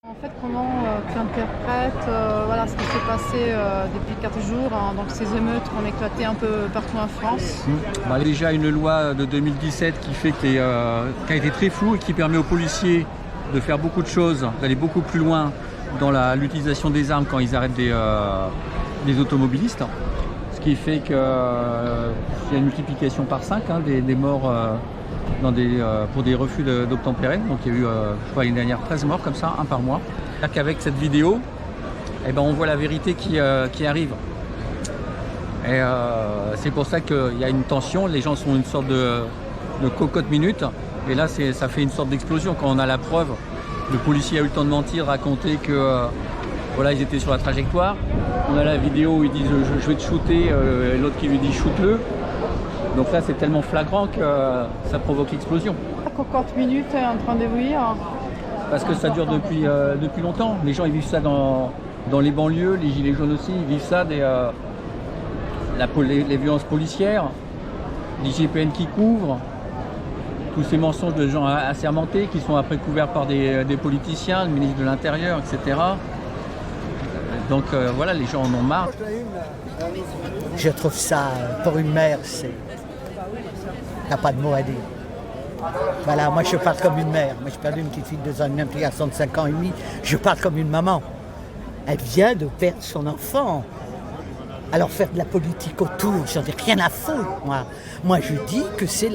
En fait, comment tu interprètes voilà, ce qui s'est passé depuis 4 jours, hein, donc ces émeutes qui ont éclaté un peu partout en France? Bah, déjà une loi de 2017 qui a été très floue et qui permet aux policiers de faire beaucoup de choses, d'aller beaucoup plus loin dans l'utilisation des armes quand ils arrêtent des automobilistes. Ce qui fait qu'il y a une multiplication par 5 des morts pour des refus d'obtempérer. Donc il y a eu, je crois, l'année dernière 13 morts comme ça, un par mois. C'est-à-dire qu'avec cette vidéo, on voit la vérité qui arrive. Et c'est pour ça qu'il y a une tension, les gens sont une sorte de cocotte minute. Et là, ça fait une sorte d'explosion quand on a la preuve. Le policier a eu le temps de mentir, de raconter que voilà, ils étaient sur la trajectoire. On a la vidéo où ils disent je vais te shooter, et l'autre qui lui dit shoot-le. Donc là, c'est tellement flagrant que ça provoque l'explosion. La cocotte minute est en train d'évoluer. Parce que ça dure depuis longtemps. Les gens ils vivent ça dans les banlieues, les gilets jaunes aussi, ils vivent ça, les violences policières, les GPN qui couvrent, tous ces mensonges de gens assermentés qui sont après couverts par des politiciens, le ministre de l'Intérieur, etc. Donc voilà, les gens en ont marre. Je trouve ça, pour une mère, t'as pas de mots à dire. Voilà, moi je parle comme une mère. Moi j'ai perdu une petite fille de 2 ans et demi, un petit garçon de 5 ans et demi. Je parle comme une maman. Elle vient de perdre son enfant. Alors faire de la politique autour, j'en ai rien à foutre, moi. Moi je dis que c'est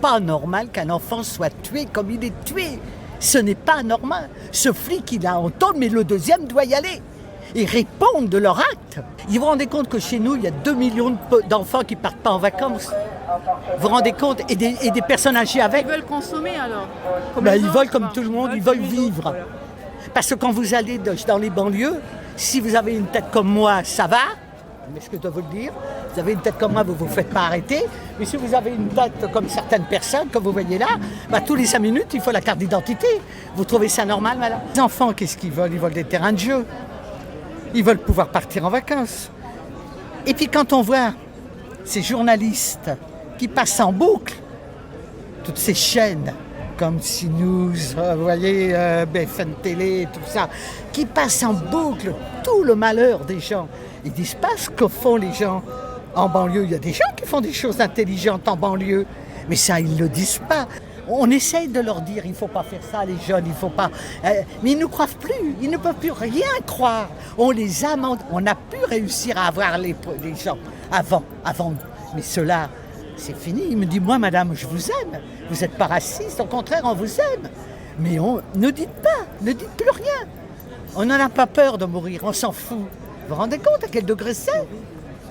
pas normal qu'un enfant soit tué comme il est tué. Ce n'est pas normal. Ce flic, il a entendu, mais le deuxième doit y aller. Ils répondent de leur acte. Vous vous rendez compte que chez nous, il y a 2 millions d'enfants qui ne partent pas en vacances? Vous vous rendez compte? Et des personnes âgées avec? Ils veulent consommer alors? Ils veulent comme tout le monde, ils veulent vivre. Parce que quand vous allez dans les banlieues, si vous avez une tête comme moi, ça va. Mais ce que je dois vous le dire, vous avez une tête comme moi, vous ne vous faites pas arrêter. Mais si vous avez une tête comme certaines personnes, comme vous voyez là, tous les 5 minutes, il faut la carte d'identité. Vous trouvez ça normal, madame? Les enfants, qu'est-ce qu'ils veulent? Ils veulent des terrains de jeu. Ils veulent pouvoir partir en vacances. Et puis quand on voit ces journalistes qui passent en boucle, toutes ces chaînes comme CNews, vous voyez, BFM Télé, tout ça, qui passent en boucle tout le malheur des gens. Ils disent pas ce que font les gens en banlieue. Il y a des gens qui font des choses intelligentes en banlieue, mais ça, ils ne le disent pas. On essaye de leur dire, il ne faut pas faire ça, les jeunes, il ne faut pas... mais ils ne croient plus, ils ne peuvent plus rien croire. On les a, on a pu réussir à avoir les gens avant. Mais cela, c'est fini. Il me dit, moi, madame, je vous aime. Vous n'êtes pas raciste, au contraire, on vous aime. Mais ne dites plus rien. On n'en a pas peur de mourir, on s'en fout. Vous vous rendez compte à quel degré c'est?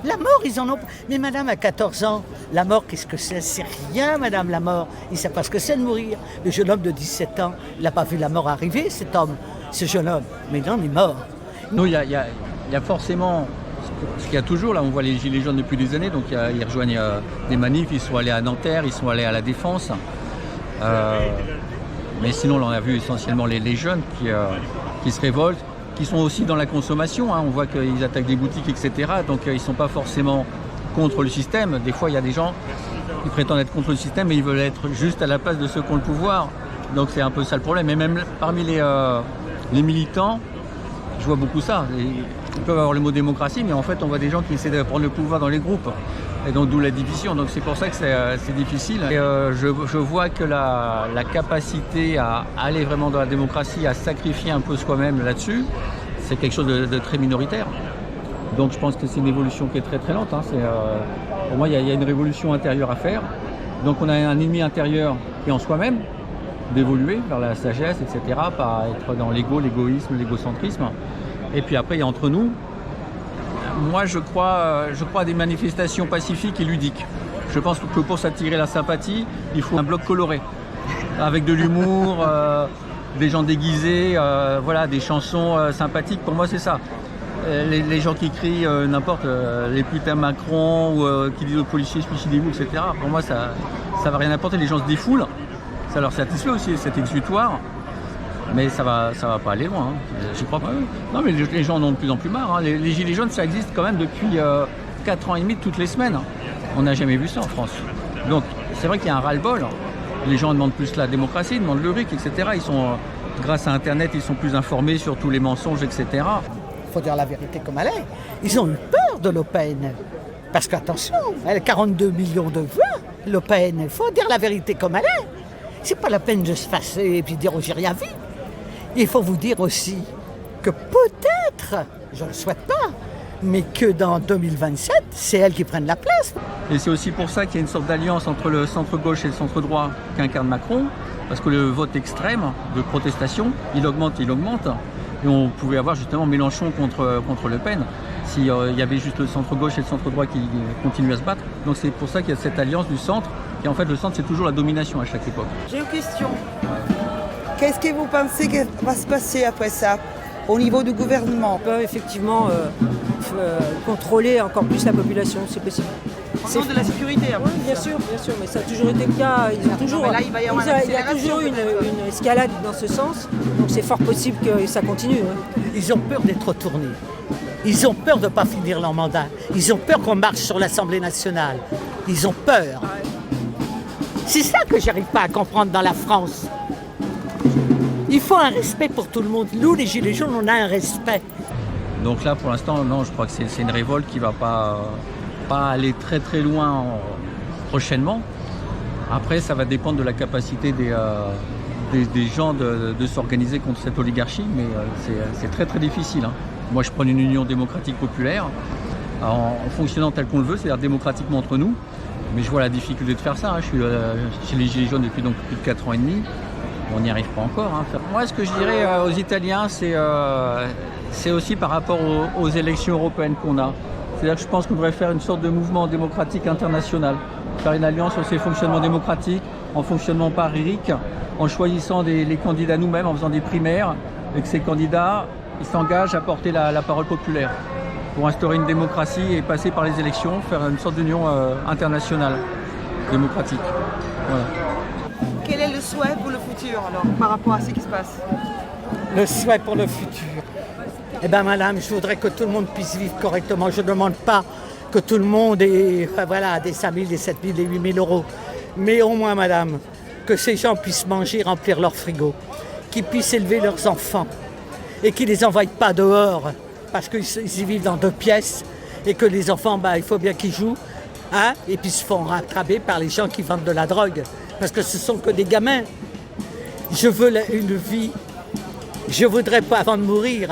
La mort, ils en ont... Mais madame, à 14 ans, la mort, qu'est-ce que c'est? C'est rien, madame, la mort. Il ne sait pas ce que c'est de mourir. Le jeune homme de 17 ans, il n'a pas vu la mort arriver, ce jeune homme. Mais non, il est mort. Nous, il y a forcément... Ce qu'il y a toujours, là, on voit les gilets jaunes depuis des années, donc ils rejoignent des manifs, ils sont allés à Nanterre, ils sont allés à la Défense. Mais sinon, là, on a vu essentiellement les jeunes qui se révoltent, qui sont aussi dans la consommation, on voit qu'ils attaquent des boutiques, etc. Donc ils ne sont pas forcément contre le système. Des fois, il y a des gens qui prétendent être contre le système, mais ils veulent être juste à la place de ceux qui ont le pouvoir. Donc c'est un peu ça le problème. Et même parmi les militants, je vois beaucoup ça. Ils peuvent avoir le mot démocratie, mais en fait, on voit des gens qui essaient de prendre le pouvoir dans les groupes. Et donc d'où la division. Donc c'est pour ça que c'est difficile. Et je vois que la capacité à aller vraiment dans la démocratie, à sacrifier un peu soi-même là-dessus, c'est quelque chose de très minoritaire. Donc je pense que c'est une évolution qui est très très lente. Pour moi, il y a une révolution intérieure à faire. Donc on a un ennemi intérieur qui est en soi-même, d'évoluer vers la sagesse, etc. Pas être dans l'égoïsme, l'égocentrisme. Et puis après, il y a entre nous. Moi, je crois à des manifestations pacifiques et ludiques. Je pense que pour s'attirer la sympathie, il faut un bloc coloré, avec de l'humour, des gens déguisés, voilà, des chansons sympathiques. Pour moi, c'est ça. Les gens qui crient n'importe, les putains Macron, ou qui disent aux policiers suicidez-vous, etc. Pour moi, ça va rien apporter. Les gens se défoulent, ça leur satisfait aussi, cet exutoire. Mais ça va pas aller loin, je crois pas. Non, mais les gens en ont de plus en plus marre. Les gilets jaunes, ça existe quand même depuis 4 ans et demi, toutes les semaines. On n'a jamais vu ça en France. Donc, c'est vrai qu'il y a un ras-le-bol. Les gens demandent plus la démocratie, demandent le RIC, etc. grâce à Internet, ils sont plus informés sur tous les mensonges, etc. Il faut dire la vérité comme elle est. Ils ont eu peur de Le Pen. Parce qu'attention, elle a 42 millions de voix, Le Pen. Il faut dire la vérité comme elle est. C'est pas la peine de se fâcher et puis dire oh, j'ai rien vu. Il faut vous dire aussi que peut-être, je ne le souhaite pas, mais que dans 2027, c'est elle qui prenne la place. Et c'est aussi pour ça qu'il y a une sorte d'alliance entre le centre-gauche et le centre-droit qu'incarne Macron, parce que le vote extrême de protestation, il augmente. Et on pouvait avoir justement Mélenchon contre Le Pen, s'il y avait juste le centre-gauche et le centre-droit qui continuaient à se battre. Donc c'est pour ça qu'il y a cette alliance du centre, et en fait le centre c'est toujours la domination à chaque époque. J'ai une question. Qu'est-ce que vous pensez que va se passer après ça, au niveau du gouvernement? On peut effectivement contrôler encore plus la population, c'est possible. Au nom de la sécurité, Oui, bien sûr, mais ça a toujours été le cas. Ils ont toujours, mais là, il va y avoir il y a toujours une escalade dans ce sens, donc c'est fort possible que ça continue. Ouais. Ils ont peur d'être retournés. Ils ont peur de ne pas finir leur mandat. Ils ont peur qu'on marche sur l'Assemblée nationale. Ils ont peur. C'est ça que j'arrive pas à comprendre dans la France. Il faut un respect pour tout le monde. Nous, les Gilets jaunes, on a un respect. Donc là, pour l'instant, non, je crois que c'est une révolte qui ne va pas aller très très loin prochainement. Après, ça va dépendre de la capacité des gens de s'organiser contre cette oligarchie, mais c'est très très difficile. Hein. Moi, je prends une union démocratique populaire en fonctionnant tel qu'on le veut, c'est-à-dire démocratiquement entre nous. Mais je vois la difficulté de faire ça. Hein. Je suis chez les Gilets jaunes depuis donc plus de 4 ans et demi. On n'y arrive pas encore. Hein. Moi, ce que je dirais aux Italiens, c'est aussi par rapport aux élections européennes qu'on a. C'est-à-dire que je pense qu'on devrait faire une sorte de mouvement démocratique international. Faire une alliance sur ces fonctionnements démocratiques, en fonctionnement paririque, en choisissant les candidats nous-mêmes, en faisant des primaires, et que ces candidats ils s'engagent à porter la parole populaire pour instaurer une démocratie et passer par les élections, faire une sorte d'union internationale démocratique. Voilà. Quel est le souhait pour le futur alors, par rapport à ce qui se passe? Le souhait pour le futur. Eh bien, madame, je voudrais que tout le monde puisse vivre correctement. Je ne demande pas que tout le monde ait des 5 000, des 7 000, des 8 000 euros. Mais au moins, madame, que ces gens puissent manger, remplir leur frigo, qu'ils puissent élever leurs enfants et qu'ils ne les envoient pas dehors parce qu'ils y vivent dans 2 pièces et que les enfants, il faut bien qu'ils jouent et puis se font rattraper par les gens qui vendent de la drogue. Parce que ce ne sont que des gamins. Je veux une vie. Je ne voudrais pas, avant de mourir,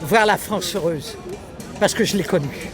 voir la France heureuse. Parce que je l'ai connue.